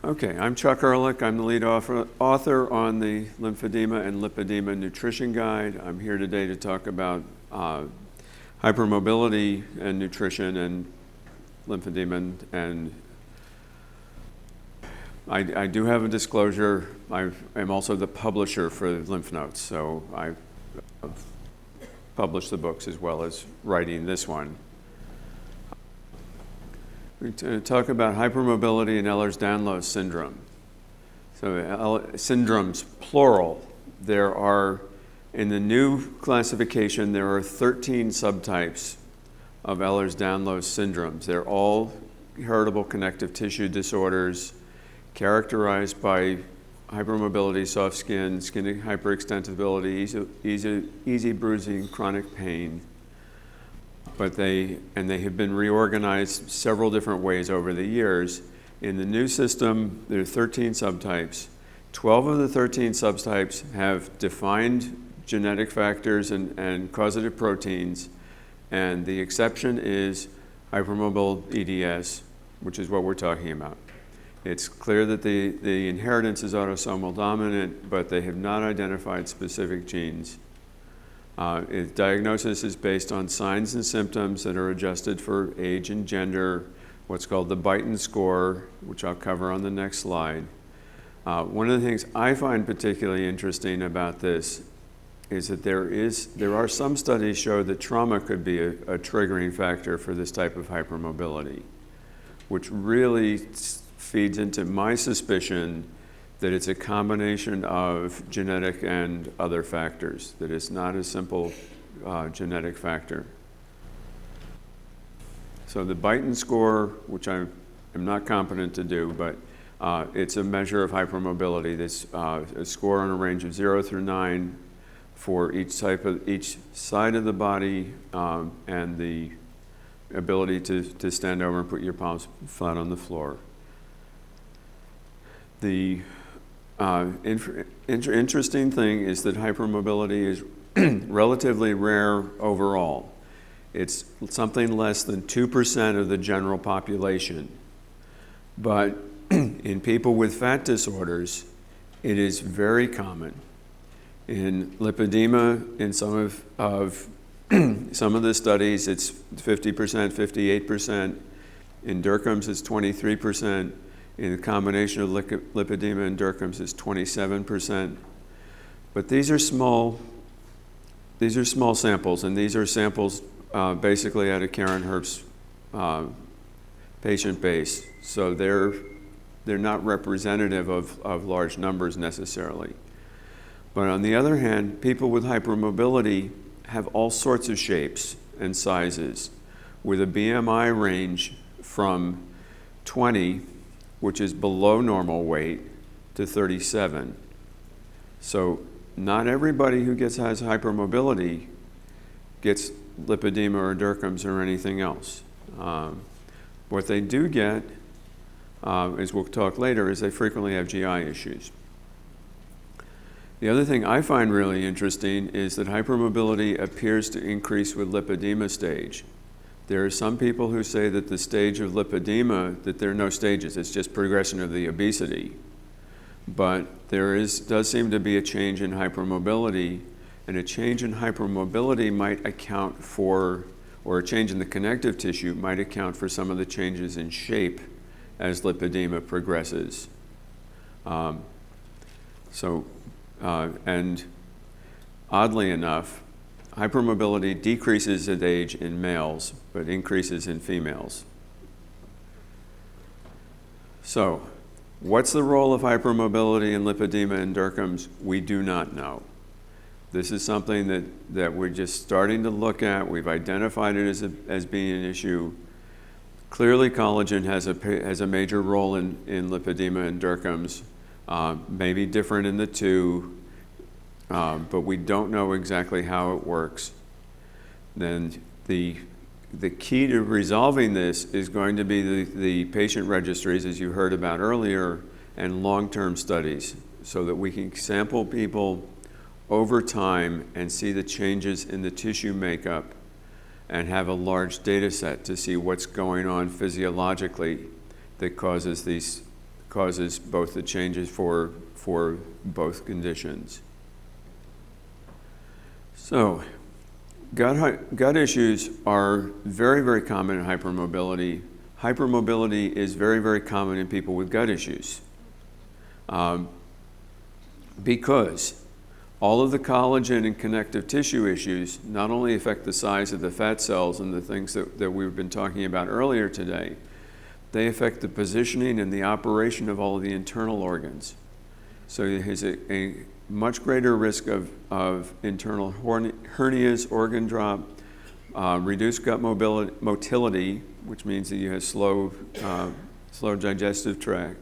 Okay, I'm Chuck Ehrlich. I'm the lead author on the Lymphedema and Lipedema Nutrition Guide. I'm here today to talk about hypermobility and nutrition and lymphedema. And I do have a disclosure. I am also the publisher for Lymph Notes, so I've published the books as well as writing this one. We're going to talk about hypermobility and Ehlers-Danlos Syndrome. So syndromes, plural. There are, in the new classification, there are 13 subtypes of Ehlers-Danlos syndromes. They're all heritable connective tissue disorders characterized by hypermobility, soft skin, skin hyperextensibility, easy bruising, chronic pain. But they have been reorganized several different ways over the years. In the new system, there are 13 subtypes. 12 of the 13 subtypes have defined genetic factors and causative proteins, and the exception is hypermobile EDS, which is what we're talking about. It's clear that the inheritance is autosomal dominant, but they have not identified specific genes. Diagnosis is based on signs and symptoms that are adjusted for age and gender, what's called the Beighton score, which I'll cover on the next slide. One of the things I find particularly interesting about this is that there are some studies show that trauma could be a triggering factor for this type of hypermobility, which really feeds into my suspicion that it's a combination of genetic and other factors, that it's not a simple genetic factor. So the Beighton score, which I am not competent to do, but it's a measure of hypermobility. That's a score on a range of 0 through 9 for each side of the body and the ability to stand over and put your palms flat on the floor. The interesting thing is that hypermobility is relatively rare overall. It's something less than 2% of the general population. But in people with fat disorders, it is very common. In lipedema, in some of the studies, it's 50%, 58%. In Dercum's, it's 23%. In the combination of lipedema and Dercum's is 27%. But these are small samples, and these are samples basically out of Karen Herp's patient base. So they're not representative of large numbers necessarily. But on the other hand, people with hypermobility have all sorts of shapes and sizes with a BMI range from 20, which is below normal weight, to 37. So not everybody who has hypermobility gets lipedema or Dercum's or anything else. What they do get, as we'll talk later, is they frequently have GI issues. The other thing I find really interesting is that hypermobility appears to increase with lipedema stage. There are some people who say that the stage of lipedema, that there are no stages, it's just progression of the obesity. But does seem to be a change in hypermobility, and a change in hypermobility might account for, or a change in the connective tissue might account for some of the changes in shape as lipedema progresses. And oddly enough, hypermobility decreases at age in males, but increases in females. So, what's the role of hypermobility in lipedema and Dercum's? We do not know. This is something that we're just starting to look at. We've identified it as being an issue. Clearly, collagen has a major role in lipedema and Dercum's, maybe different in the two. But we don't know exactly how it works. Then the key to resolving this is going to be the patient registries, as you heard about earlier, and long-term studies, so that we can sample people over time and see the changes in the tissue makeup and have a large data set to see what's going on physiologically that causes causes both the changes for both conditions. So, gut issues are very, very common in hypermobility. Hypermobility is very, very common in people with gut issues because all of the collagen and connective tissue issues not only affect the size of the fat cells and the things that we've been talking about earlier today, they affect the positioning and the operation of all of the internal organs. So there's a much greater risk of internal hernias, organ drop, reduced gut motility, which means that you have slow digestive tract.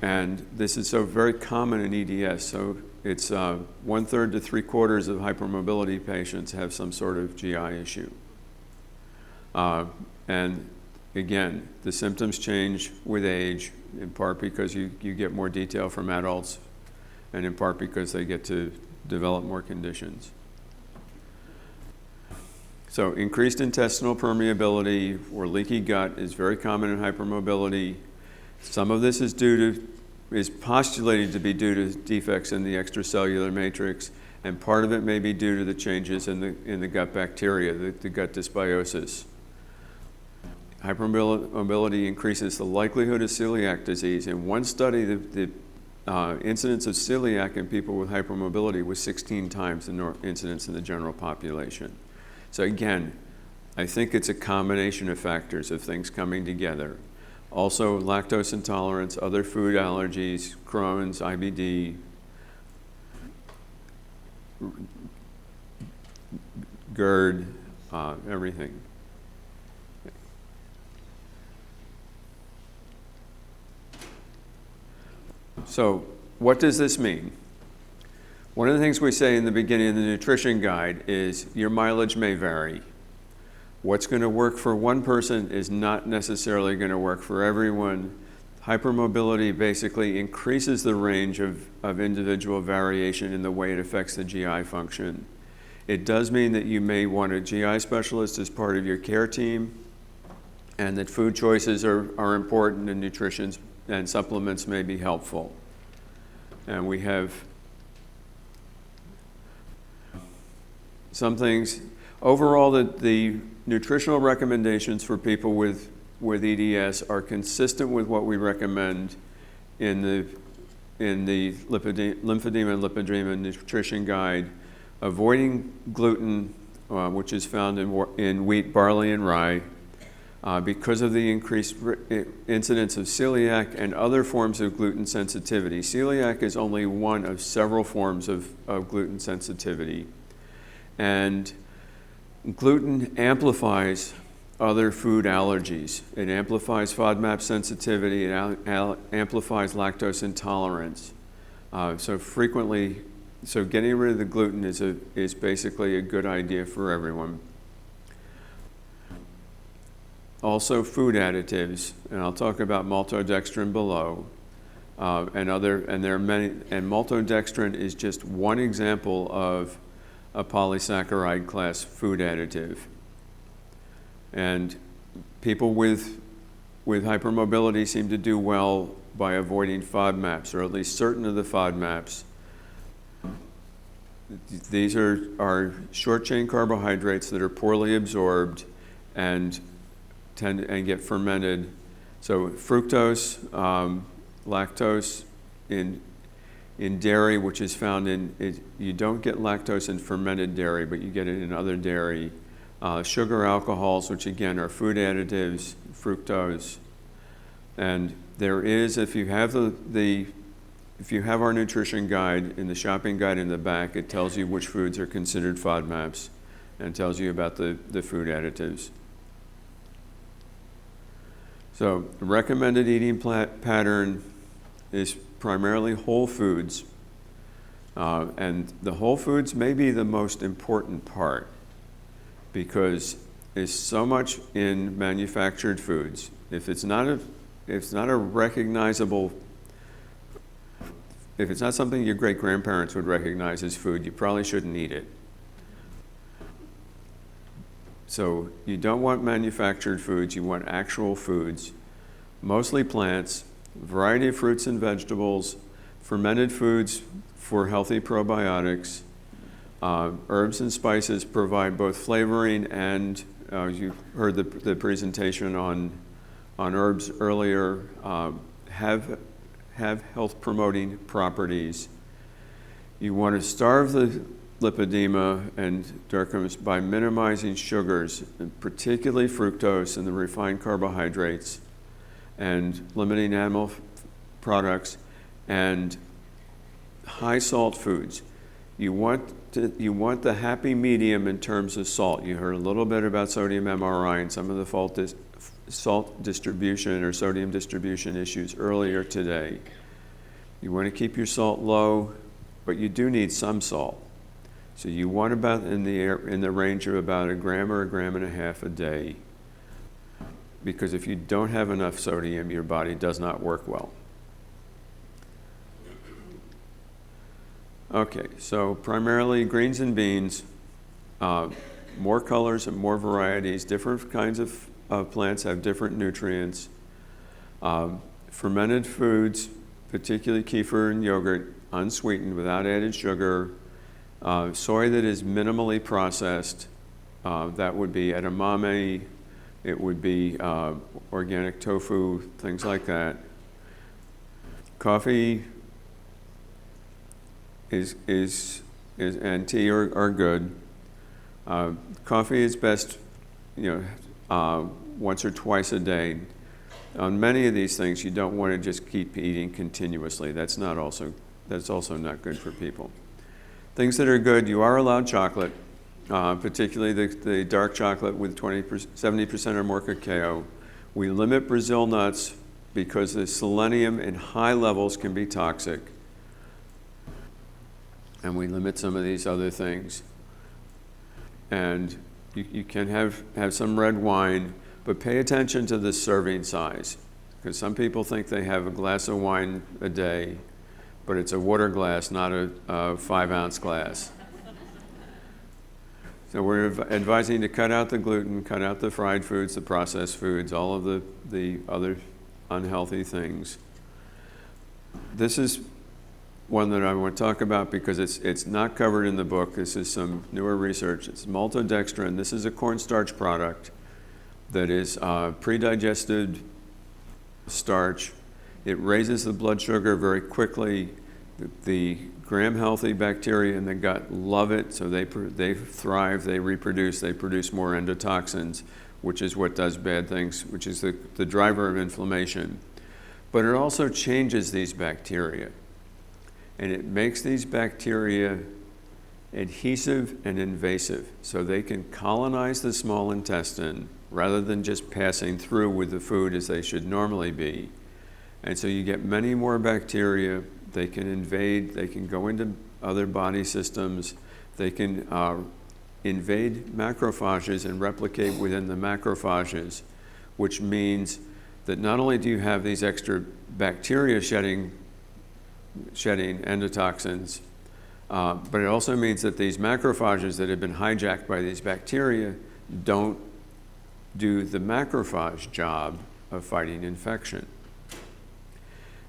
And this is so very common in EDS. So it's 1/3 to 3/4 of hypermobility patients have some sort of GI issue. And again, the symptoms change with age, in part because you get more detail from adults, and in part because they get to develop more conditions. So increased intestinal permeability or leaky gut is very common in hypermobility. Some of this is postulated to be due to defects in the extracellular matrix, and part of it may be due to the changes in the gut bacteria, the gut dysbiosis. Hypermobility increases the likelihood of celiac disease. In one study, the incidence of celiac in people with hypermobility was 16 times the incidence in the general population. So again, I think it's a combination of factors of things coming together. Also, lactose intolerance, other food allergies, Crohn's, IBD, GERD, everything. So, what does this mean? One of the things we say in the beginning of the nutrition guide is your mileage may vary. What's going to work for one person is not necessarily going to work for everyone. Hypermobility basically increases the range of individual variation in the way it affects the GI function. It does mean that you may want a GI specialist as part of your care team, and that food choices are important, and nutrition and supplements may be helpful. And we have some things. Overall, the nutritional recommendations for people with EDS are consistent with what we recommend in the Lymphedema and Lipedema nutrition guide. Avoiding gluten, which is found in wheat, barley, and rye, because of the increased incidence of celiac and other forms of gluten sensitivity. Celiac is only one of several forms of gluten sensitivity. And gluten amplifies other food allergies. It amplifies FODMAP sensitivity, it amplifies lactose intolerance. So getting rid of the gluten is basically a good idea for everyone. Also food additives, and I'll talk about Multidextran below, and there are many, and Multidextran is just one example of a polysaccharide class food additive. And people with hypermobility seem to do well by avoiding FODMAPs, or at least certain of the FODMAPs. These are short-chain carbohydrates that are poorly absorbed and get fermented. So fructose, lactose in dairy, which is found you don't get lactose in fermented dairy, but you get it in other dairy. Sugar alcohols, which again are food additives, fructose. And there is, if you have our nutrition guide in the shopping guide in the back, it tells you which foods are considered FODMAPs and tells you about the food additives. So the recommended eating pattern is primarily whole foods. And the whole foods may be the most important part because there's so much in manufactured foods. If it's not recognizable, if it's not something your great-grandparents would recognize as food, you probably shouldn't eat it. So you don't want manufactured foods, you want actual foods. mostly plants, variety of fruits and vegetables, fermented foods for healthy probiotics. Herbs and spices provide both flavoring and, you heard the presentation on herbs earlier, have health-promoting properties. You want to starve the lipedema and Dercums by minimizing sugars, and particularly fructose and the refined carbohydrates, and limiting animal products and high salt foods. You want the happy medium in terms of salt. You heard a little bit about sodium MRI and some of the salt distribution or sodium distribution issues earlier today. You want to keep your salt low, but you do need some salt. So you want about in the range of about 1 gram or 1.5 grams a day, because if you don't have enough sodium, your body does not work well. Okay, so primarily greens and beans, more colors and more varieties. Different kinds of plants have different nutrients. Fermented foods, particularly kefir and yogurt, unsweetened without added sugar. Soy that is minimally processed, that would be edamame, it would be organic tofu, things like that. Coffee and tea are good. Coffee is best, once or twice a day. On many of these things, you don't want to just keep eating continuously. That's also not good for people. Things that are good, you are allowed chocolate, particularly the dark chocolate with 70% or more cacao. We limit Brazil nuts because the selenium in high levels can be toxic. And we limit some of these other things. And you can have some red wine, but pay attention to the serving size, because some people think they have a glass of wine a day, but it's a water glass, not a 5-ounce glass. So we're advising to cut out the gluten, cut out the fried foods, the processed foods, all of the other unhealthy things. This is one that I want to talk about because it's not covered in the book. This is some newer research. It's Multidextran. This is a cornstarch product that is pre-digested starch. It raises the blood sugar very quickly. The gram-healthy bacteria in the gut love it, so they thrive, they reproduce, they produce more endotoxins, which is what does bad things, which is the driver of inflammation. But it also changes these bacteria, and it makes these bacteria adhesive and invasive, so they can colonize the small intestine rather than just passing through with the food as they should normally be. And so you get many more bacteria. They can invade, they can go into other body systems, they can invade macrophages and replicate within the macrophages, which means that not only do you have these extra bacteria shedding endotoxins, but it also means that these macrophages that have been hijacked by these bacteria don't do the macrophage job of fighting infection.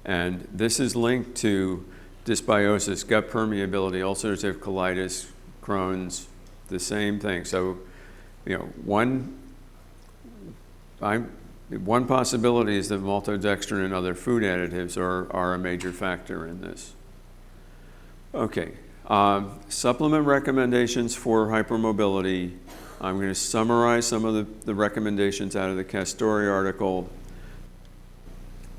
And this is linked to dysbiosis, gut permeability, ulcerative colitis, Crohn's, the same thing. So, one possibility is that maltodextrin and other food additives are a major factor in this. Okay, supplement recommendations for hypermobility. I'm going to summarize some of the recommendations out of the Castori article,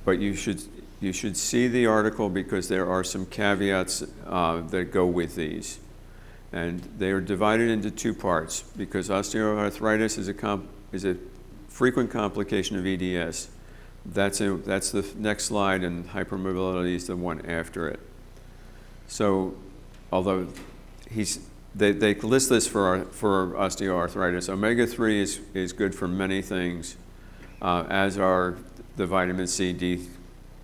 but you should see the article because there are some caveats that go with these. And they are divided into two parts because osteoarthritis is a frequent complication of EDS. That's the next slide, and hypermobility is the one after it. So although they list this for osteoarthritis, omega-3 is good for many things, as are the vitamin C, D,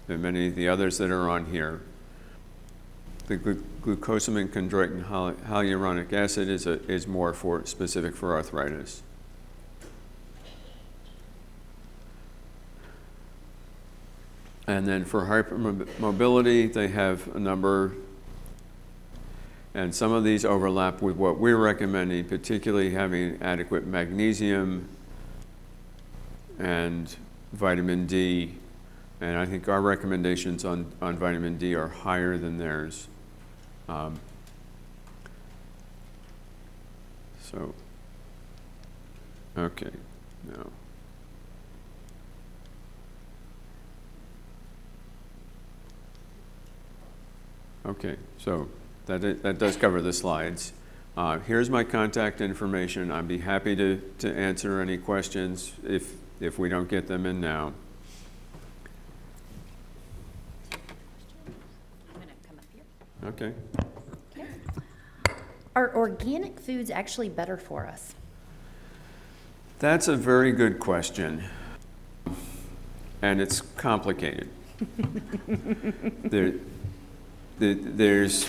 and many of the others that are on here. The glucosamine chondroitin hyaluronic acid is more specific for arthritis. And then for hypermobility, they have a number, and some of these overlap with what we're recommending, particularly having adequate magnesium and vitamin D. And I think our recommendations on vitamin D are higher than theirs. Okay, now. Okay, so that does cover the slides. Here's my contact information. I'd be happy to answer any questions if we don't get them in now. I'm going to come up here. Okay. Are organic foods actually better for us? That's a very good question, and it's complicated. There's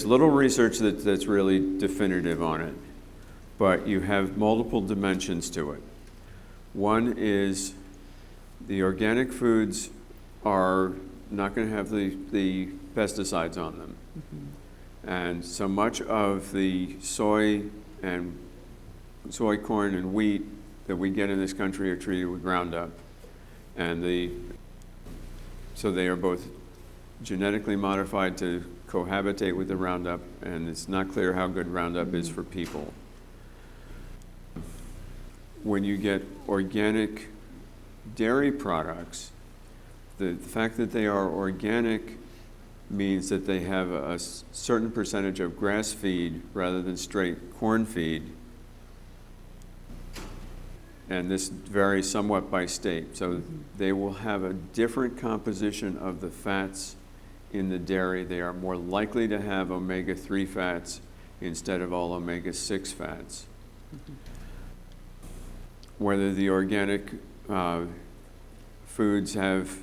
little research that's really definitive on it, but you have multiple dimensions to it. One is the organic foods are not going to have the pesticides on them. Mm-hmm. And so much of the soy, corn, and wheat that we get in this country are treated with Roundup. And so they are both genetically modified to cohabitate with the Roundup, and it's not clear how good Roundup is for people. When you get organic dairy products, the fact that they are organic means that they have a certain percentage of grass feed rather than straight corn feed. And this varies somewhat by state. So they will have a different composition of the fats in the dairy. They are more likely to have omega-3 fats instead of all omega-6 fats. Mm-hmm. Whether the organic foods have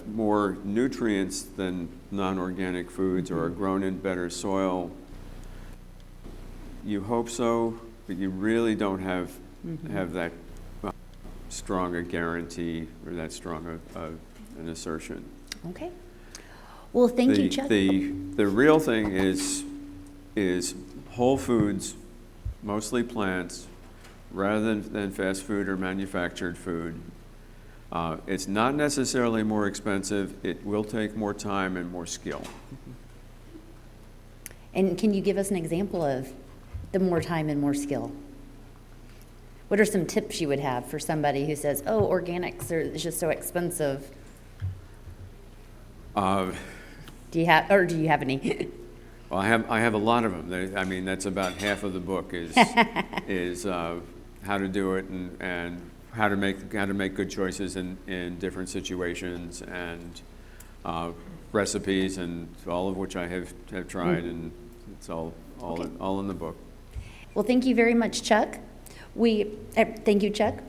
more nutrients than non-organic foods or are grown in better soil, you hope so, but you really don't have that strong a guarantee or that strong an assertion. Okay. Well, thank you, Chuck. The real thing is whole foods, mostly plants, rather than fast food or manufactured food. It's not necessarily more expensive. It will take more time and more skill. And can you give us an example of the more time and more skill? What are some tips you would have for somebody who says, "Oh, organics are just so expensive"? Do you have any? Well, I have a lot of them. I mean, that's about half of the book is how to do it and how to make good choices in different situations, and recipes, and all of which I have tried, and it's all in the book. Well, thank you very much, Chuck. Thank you, Chuck.